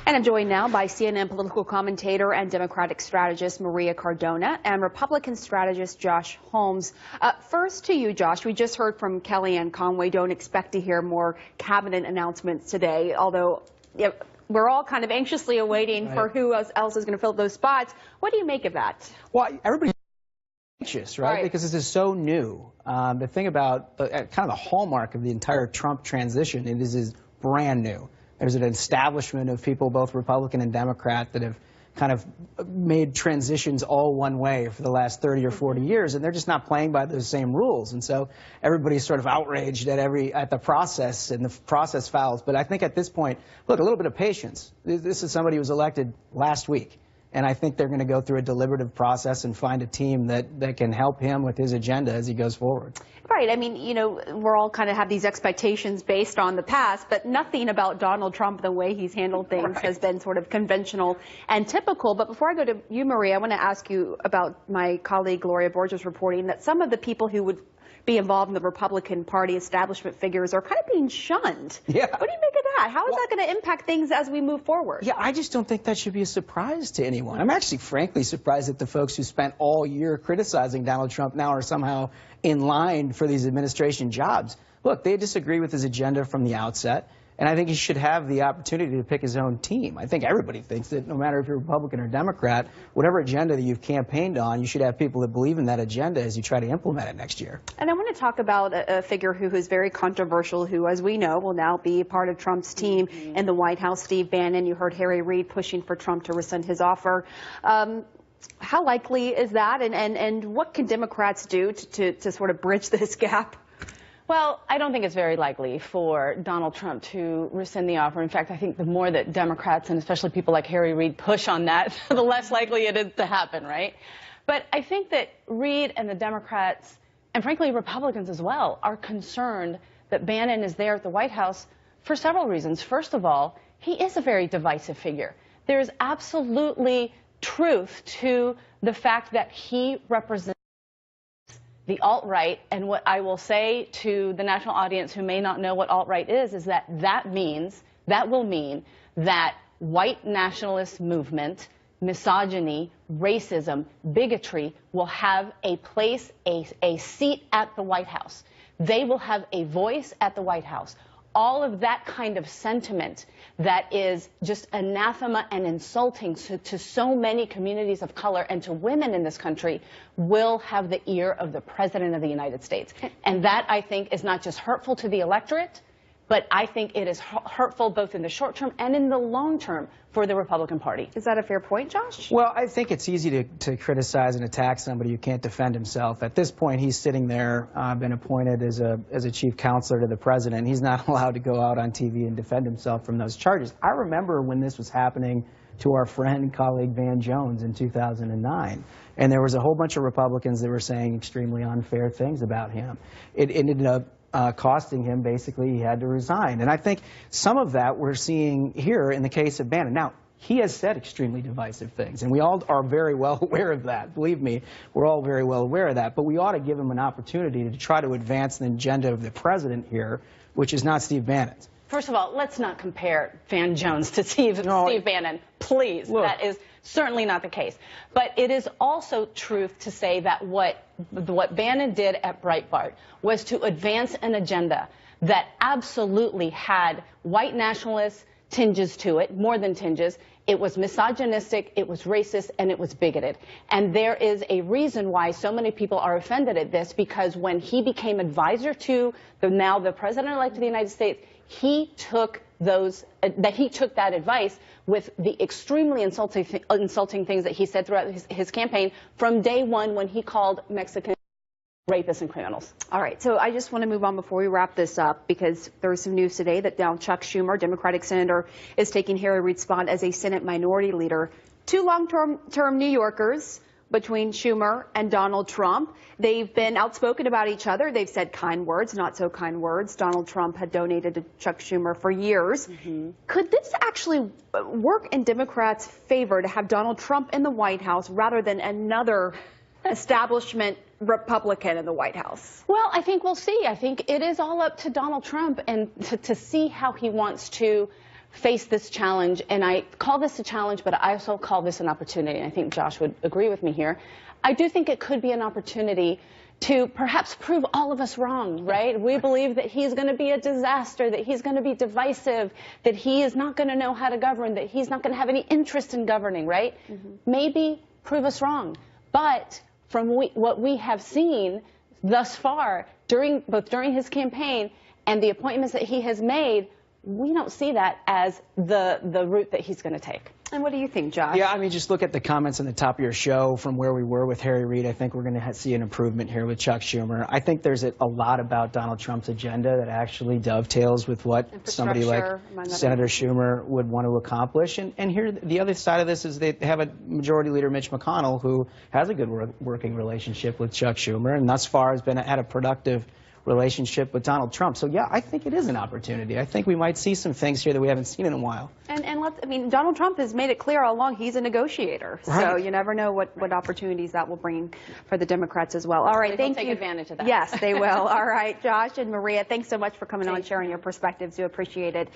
And I'm joined now by CNN political commentator and Democratic strategist Maria Cardona and Republican strategist Josh Holmes. First to you, Josh. We just heard from Kellyanne Conway. Don't expect to hear more cabinet announcements today, although we're all kind of anxiously awaiting for who else is going to fill those spots. What do you make of that? Well, everybody's anxious, right? Because this is so new. The thing about kind of the hallmark of the entire Trump transition, it is brand new. There's an establishment of people, both Republican and Democrat, that have kind of made transitions all one way for the last 30 or 40 years, and they're just not playing by those same rules. And so everybody's sort of outraged at the process and the process fouls. But I think at this point, look, a little bit of patience. This is somebody who was elected last week. And I think they're going to go through a deliberative process and find a team that can help him with his agenda as he goes forward. Right. I mean, you know, we're all kind of have these expectations based on the past, but nothing about Donald Trump, the way he's handled things, has been sort of conventional and typical. But before I go to you, Maria, I want to ask you about my colleague Gloria Borges reporting that some of the people who would be involved in the Republican Party establishment figures are kind of being shunned. Yeah. What do you make of that? How is that going to impact things as we move forward? Yeah, I just don't think that should be a surprise to anyone. I'm actually frankly surprised that the folks who spent all year criticizing Donald Trump now are somehow in line for these administration jobs. Look, they disagree with his agenda from the outset, and I think he should have the opportunity to pick his own team. I think everybody thinks that no matter if you're Republican or Democrat, whatever agenda that you've campaigned on, you should have people that believe in that agenda as you try to implement it next year. And I want to talk about a figure who is very controversial, who, as we know, will now be part of Trump's team in the White House, Steve Bannon. You heard Harry Reid pushing for Trump to rescind his offer. How likely is that, and what can Democrats do to sort of bridge this gap? Well, I don't think it's very likely for Donald Trump to rescind the offer. In fact, I think the more that Democrats, and especially people like Harry Reid, push on that, the less likely it is to happen, right? But I think that Reid and the Democrats, and frankly Republicans as well, are concerned that Bannon is there at the White House for several reasons. First of all, he is a very divisive figure. There is absolutely truth to the fact that he represents the alt-right, and what I will say to the national audience who may not know what alt-right is that that will mean that white nationalist movement, misogyny, racism, bigotry will have a place, a seat at the White House. They will have a voice at the White House. All of that kind of sentiment that is just anathema and insulting to so many communities of color and to women in this country will have the ear of the President of the United States. And that, I think, is not just hurtful to the electorate, but I think it is hurtful both in the short term and in the long term for the Republican Party. Is that a fair point, Josh? Well, I think it's easy to criticize and attack somebody who can't defend himself. At this point, he's sitting there, been appointed as a chief counselor to the president. He's not allowed to go out on TV and defend himself from those charges. I remember when this was happening to our friend and colleague Van Jones in 2009. And there was a whole bunch of Republicans that were saying extremely unfair things about him. It ended up costing him, basically, he had to resign. And I think some of that we're seeing here in the case of Bannon. Now, he has said extremely divisive things, and we all are very well aware of that. Believe me, we're all very well aware of that. But we ought to give him an opportunity to try to advance the agenda of the president here, which is not Steve Bannon's. First of all, let's not compare Van Jones to Steve Bannon, please. Look, that is certainly not the case. But it is also truth to say that what Bannon did at Breitbart was to advance an agenda that absolutely had white nationalist tinges to it, more than tinges. It was misogynistic, it was racist, and it was bigoted. And there is a reason why so many people are offended at this, because when he became advisor to the president-elect of the United States, he took that advice with the extremely insulting things that he said throughout his campaign from day one when he called Mexicans rapists and criminals. All right, so I just want to move on before we wrap this up, because there was some news today that now Chuck Schumer, Democratic senator, is taking Harry Reid's spot as a Senate minority leader. Two long-term New Yorkers between Schumer and Donald Trump. They've been outspoken about each other. They've said kind words, not so kind words. Donald Trump had donated to Chuck Schumer for years. Could this actually work in Democrats' favor to have Donald Trump in the White House rather than another establishment Republican in the White House? Well, I think we'll see. I think it is all up to Donald Trump and to see how he wants to face this challenge, and I call this a challenge, but I also call this an opportunity, and I think Josh would agree with me here. I do think it could be an opportunity to perhaps prove all of us wrong, right? We believe that he's going to be a disaster, that he's going to be divisive, that he is not going to know how to govern, that he's not going to have any interest in governing, right? Maybe prove us wrong. But from what we have seen thus far, both during his campaign and the appointments that he has made, we don't see that as the route that he's going to take. And what do you think, Josh? Yeah, I mean, just look at the comments on the top of your show from where we were with Harry Reid. I think we're going to see an improvement here with Chuck Schumer. I think there's a lot about Donald Trump's agenda that actually dovetails with what somebody like Senator Schumer would want to accomplish. And here, the other side of this is they have a Majority Leader Mitch McConnell who has a good working relationship with Chuck Schumer and thus far has been had a productive relationship with Donald Trump. So yeah, I think it is an opportunity. I think we might see some things here that we haven't seen in a while. And I mean, Donald Trump has made it clear all along he's a negotiator. Right. So you never know what opportunities that will bring for the Democrats as well. All right, thank you. Take advantage of that. Yes, they will. All right, Josh and Maria, thanks so much for coming on, sharing your perspectives. We appreciate it.